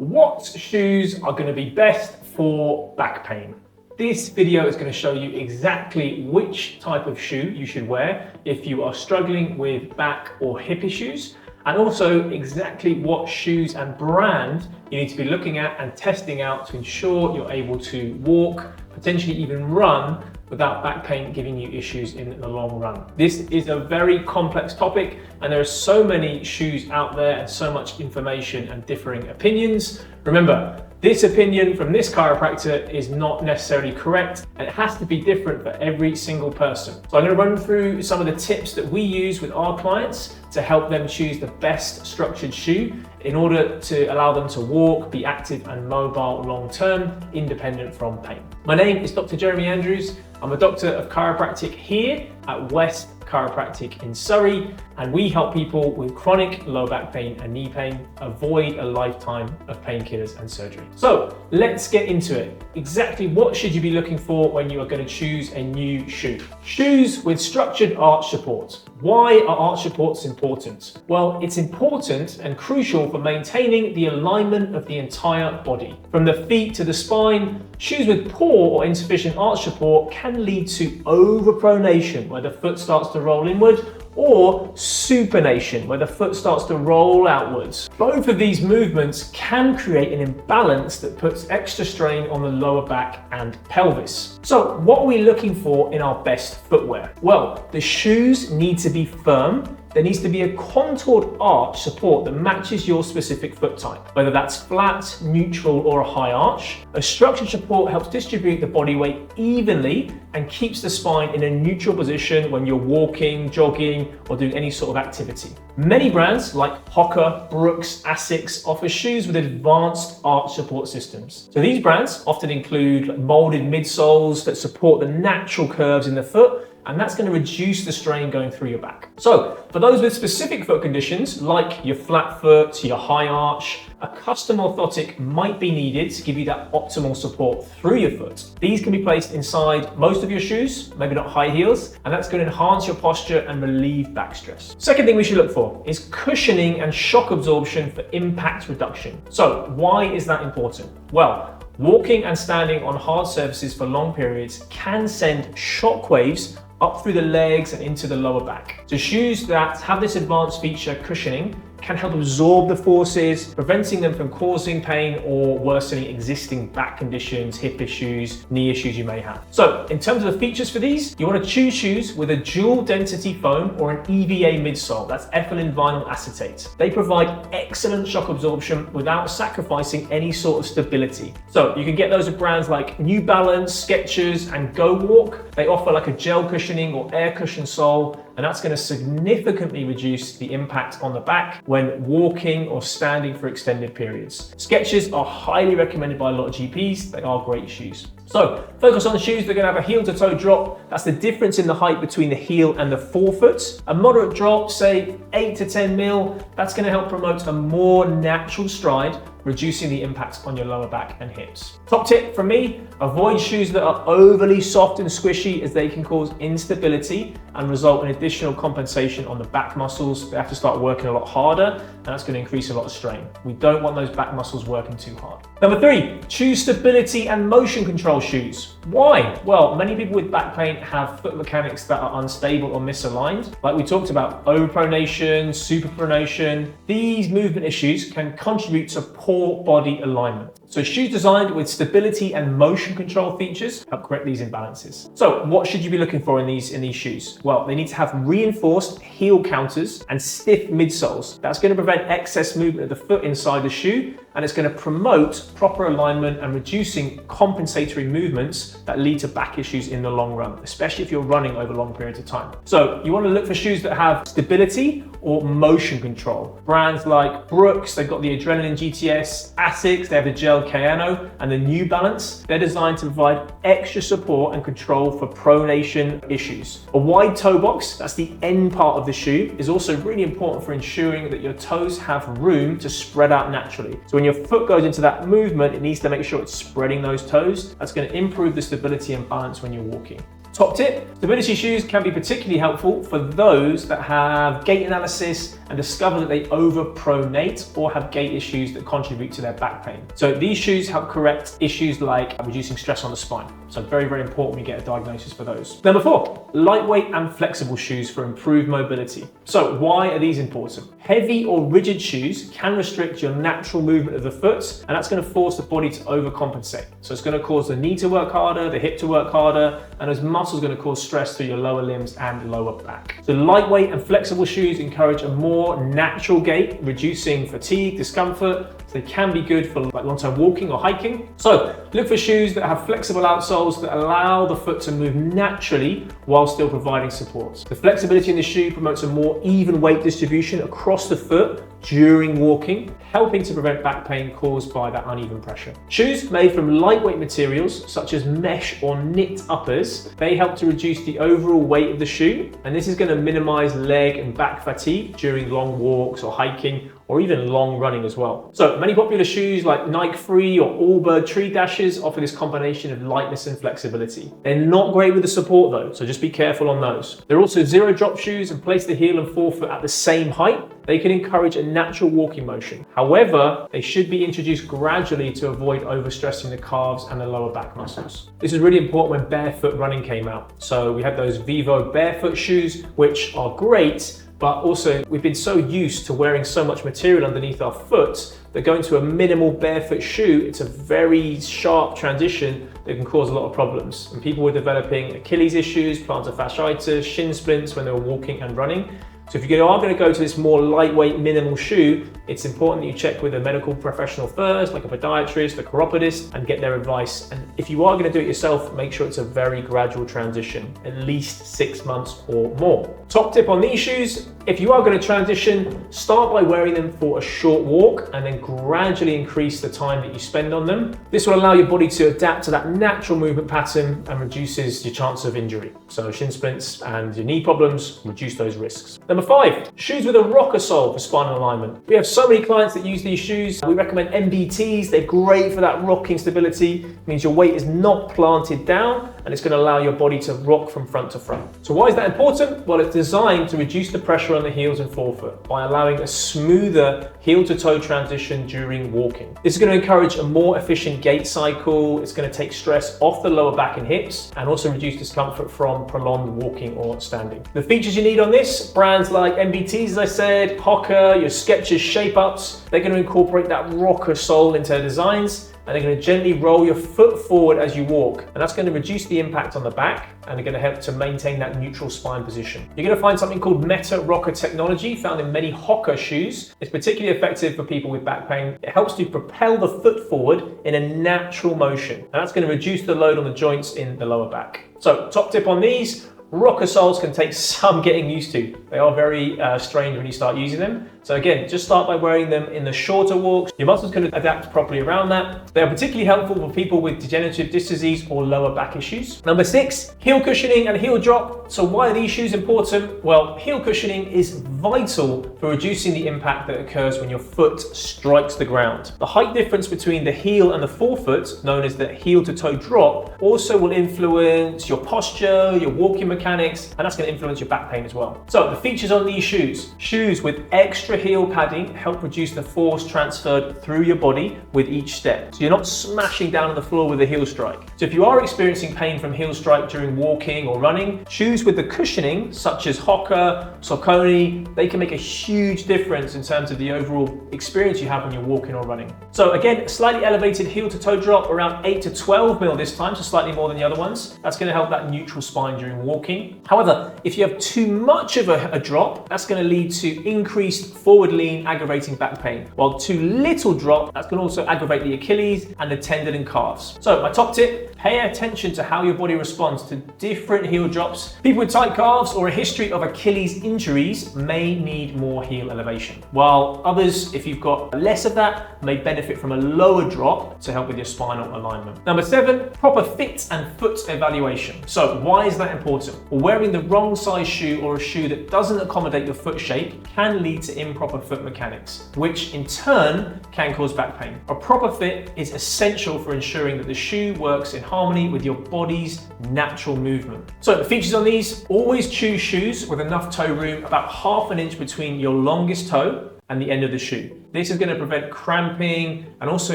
what shoes are going to be best for back pain? This video is going to show you exactly which type of shoe you should wear if you are struggling with back or hip issues, and also exactly what shoes and brand you need to be looking at and testing out to ensure you're able to walk, potentially even run, without back pain giving you issues in the long run. This is a very complex topic, and there are so many shoes out there and so much information and differing opinions. Remember, this opinion from this chiropractor is not necessarily correct, and it has to be different for every single person. So I'm going to run through some of the tips that we use with our clients to help them choose the best structured shoe in order to allow them to walk, be active and mobile long-term, independent from pain. My name is Dr. Jeremy Andrews. I'm a doctor of chiropractic here at West Chiropractic in Surrey, and we help people with chronic low back pain and knee pain avoid a lifetime of painkillers and surgery. So let's get into it. Exactly what should you be looking for when you are going to choose a new shoe? Shoes with structured arch support. Why are arch supports important? Well, it's important and crucial for maintaining the alignment of the entire body. From the feet to the spine, shoes with poor or insufficient arch support can lead to overpronation, where the foot starts to roll inward, or supination, where the foot starts to roll outwards. Both of these movements can create an imbalance that puts extra strain on the lower back and pelvis. So what are we looking for in our best footwear? Well, the shoes need to be firm. There needs to be a contoured arch support that matches your specific foot type, whether that's flat, neutral, or a high arch. A structured support helps distribute the body weight evenly and keeps the spine in a neutral position when you're walking, jogging, or doing any sort of activity. Many brands like Hoka, Brooks, Asics offer shoes with advanced arch support systems. So these brands often include molded midsoles that support the natural curves in the foot, and that's going to reduce the strain going through your back. So for those with specific foot conditions, like your flat foot, your high arch, a custom orthotic might be needed to give you that optimal support through your foot. These can be placed inside most of your shoes, maybe not high heels, and that's going to enhance your posture and relieve back stress. Second thing we should look for is cushioning and shock absorption for impact reduction. So why is that important? Well, walking and standing on hard surfaces for long periods can send shock waves up through the legs and into the lower back. So shoes that have this advanced feature, cushioning, can help absorb the forces, preventing them from causing pain or worsening existing back conditions, hip issues, knee issues you may have. So in terms of the features for these, you want to choose shoes with a dual density foam or an EVA midsole, that's ethylene vinyl acetate. They provide excellent shock absorption without sacrificing any sort of stability. So you can get those at brands like New Balance, Skechers, and Go Walk. They offer like a gel cushioning or air cushion sole, and that's going to significantly reduce the impact on the back when walking or standing for extended periods. Skechers are highly recommended by a lot of GPs. They are great shoes. So focus on the shoes. They're going to have a heel to toe drop. That's the difference in the height between the heel and the forefoot. A moderate drop, say 8 to 10 mil, that's going to help promote a more natural stride, reducing the impact on your lower back and hips. Top tip from me, avoid shoes that are overly soft and squishy, as they can cause instability and result in additional compensation on the back muscles. They have to start working a lot harder, and that's going to increase a lot of strain. We don't want those back muscles working too hard. Number 3, choose stability and motion control shoes. Why? Well, many people with back pain have foot mechanics that are unstable or misaligned. Like we talked about, overpronation, superpronation. These movement issues can contribute to poor body alignment. So shoes designed with stability and motion control features help correct these imbalances. So what should you be looking for in these shoes? Well, they need to have reinforced heel counters and stiff midsoles. That's going to prevent excess movement of the foot inside the shoe, and it's going to promote proper alignment and reducing compensatory movements that lead to back issues in the long run, especially if you're running over long periods of time. So you want to look for shoes that have stability or motion control. Brands like Brooks, they've got the Adrenaline GTS, Asics, they have the Gel Kayano, and the New Balance. They're designed to provide extra support and control for pronation issues. A wide toe box, that's the end part of the shoe, is also really important for ensuring that your toes have room to spread out naturally. So when your foot goes into that movement, it needs to make sure it's spreading those toes. That's going to improve the stability and balance when you're walking. Top tip, stability shoes can be particularly helpful for those that have gait analysis and discover that they overpronate or have gait issues that contribute to their back pain. So these shoes help correct issues like reducing stress on the spine. So very, very important we get a diagnosis for those. Number 4, lightweight and flexible shoes for improved mobility. So why are these important? Heavy or rigid shoes can restrict your natural movement of the foot, and that's going to force the body to overcompensate. So it's going to cause the knee to work harder, the hip to work harder, and those muscles are going to cause stress through your lower limbs and lower back. So lightweight and flexible shoes encourage a more natural gait, reducing fatigue, discomfort. So they can be good for like long-term walking or hiking. So look for shoes that have flexible outsoles that allow the foot to move naturally while still providing support. The flexibility in the shoe promotes a more even weight distribution across the foot during walking, helping to prevent back pain caused by that uneven pressure. Shoes made from lightweight materials such as mesh or knit uppers, they help to reduce the overall weight of the shoe, and this is going to minimize leg and back fatigue during long walks or hiking or even long running as well. So many popular shoes like Nike Free or Allbird Tree Dashes offer this combination of lightness and flexibility. They're not great with the support though, so just be careful on those. They're also zero drop shoes and place the heel and forefoot at the same height. They can encourage a natural walking motion. However, they should be introduced gradually to avoid overstressing the calves and the lower back muscles. This is really important when barefoot running came out. So we had those Vivo barefoot shoes, which are great, but also we've been so used to wearing so much material underneath our foot that going to a minimal barefoot shoe, it's a very sharp transition that can cause a lot of problems. And people were developing Achilles issues, plantar fasciitis, shin splints when they were walking and running. So if you are going to go to this more lightweight, minimal shoe, it's important that you check with a medical professional first, like a podiatrist, a chiropodist, and get their advice. And if you are going to do it yourself, make sure it's a very gradual transition, at least 6 months or more. Top tip on these shoes, if you are going to transition, start by wearing them for a short walk and then gradually increase the time that you spend on them. This will allow your body to adapt to that natural movement pattern and reduces your chance of injury. So shin splints and your knee problems, reduce those risks. Number 5, shoes with a rocker sole for spinal alignment. We have so many clients that use these shoes. We recommend MBTs. They're great for that rocking stability. It means your weight is not planted down and it's going to allow your body to rock from front to front. So why is that important? Well, it's designed to reduce the pressure on the heels and forefoot by allowing a smoother heel to toe transition during walking. This is going to encourage a more efficient gait cycle. It's going to take stress off the lower back and hips and also reduce discomfort from prolonged walking or standing. The features you need on this, brands like MBTs, as I said, Hoka, your Skechers Shape Ups, they're going to incorporate that rocker sole into their designs, and they're going to gently roll your foot forward as you walk. And that's going to reduce the impact on the back and they're going to help to maintain that neutral spine position. You're going to find something called Meta Rocker technology found in many Hoka shoes. It's particularly effective for people with back pain. It helps to propel the foot forward in a natural motion. And that's going to reduce the load on the joints in the lower back. So top tip on these, rocker soles can take some getting used to. They are very strange when you start using them. So again, just start by wearing them in the shorter walks. Your muscles can adapt properly around that. They are particularly helpful for people with degenerative disc disease or lower back issues. Number 6, heel cushioning and heel drop. So why are these shoes important? Well, heel cushioning is vital for reducing the impact that occurs when your foot strikes the ground. The height difference between the heel and the forefoot, known as the heel to toe drop, also will influence your posture, your walking mechanics, and that's going to influence your back pain as well. So the features on these shoes. Shoes with extra heel padding help reduce the force transferred through your body with each step. So you're not smashing down on the floor with a heel strike. So if you are experiencing pain from heel strike during walking or running, shoes with the cushioning, such as Hoka, Saucony, they can make a huge difference in terms of the overall experience you have when you're walking or running. So again, slightly elevated heel to toe drop, around 8 to 12 mil this time, so slightly more than the other ones. That's going to help that neutral spine during walking. However, if you have too much of a drop, that's going to lead to increased forward lean, aggravating back pain. While too little drop, that's going to also aggravate the Achilles and the tendon and calves. So my top tip, pay attention to how your body responds to different heel drops. People with tight calves or a history of Achilles injuries may need more heel elevation, while others, if you've got less of that, may benefit from a lower drop to help with your spinal alignment. Number 7, proper fit and foot evaluation. So why is that important? Well, wearing the wrong size shoe or a shoe that doesn't accommodate your foot shape can lead to improper foot mechanics, which in turn can cause back pain. A proper fit is essential for ensuring that the shoe works in harmony with your body's natural movement. So the features on these: always choose shoes with enough toe room, about ½ an inch between your longest toe and the end of the shoe. This is going to prevent cramping and also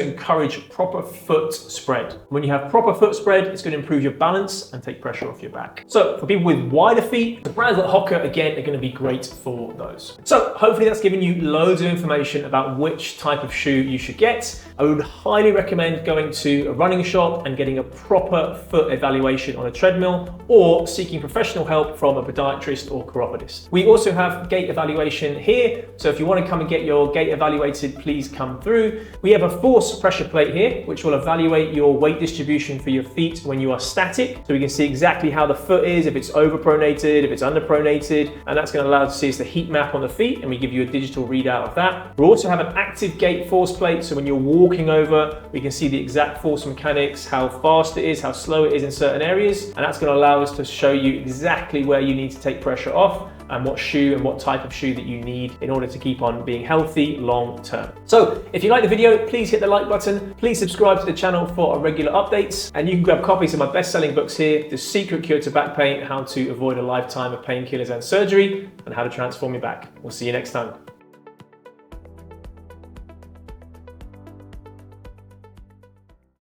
encourage proper foot spread. When you have proper foot spread, it's going to improve your balance and take pressure off your back. So for people with wider feet, the brands like Hoka, again, are going to be great for those. So hopefully that's given you loads of information about which type of shoe you should get. I would highly recommend going to a running shop and getting a proper foot evaluation on a treadmill, or seeking professional help from a podiatrist or chiropodist. We also have gait evaluation here, so if you want to come and get your gait evaluated, please come through. We have a force pressure plate here, which will evaluate your weight distribution for your feet when you are static. So we can see exactly how the foot is, if it's overpronated, if it's underpronated, and that's going to allow us to see the heat map on the feet, and we give you a digital readout of that. We also have an active gait force plate, so when you're walking over, we can see the exact force mechanics, how fast it is, how slow it is in certain areas, and that's going to allow us to show you exactly where you need to take pressure off, and what shoe and what type of shoe that you need in order to keep on being healthy long term. So if you like the video, please hit the like button. Please subscribe to the channel for our regular updates, and you can grab copies of my best-selling books here: The Secret Cure to Back Pain, How to Avoid a Lifetime of Painkillers and Surgery, and How to Transform Your Back. We'll see you next time.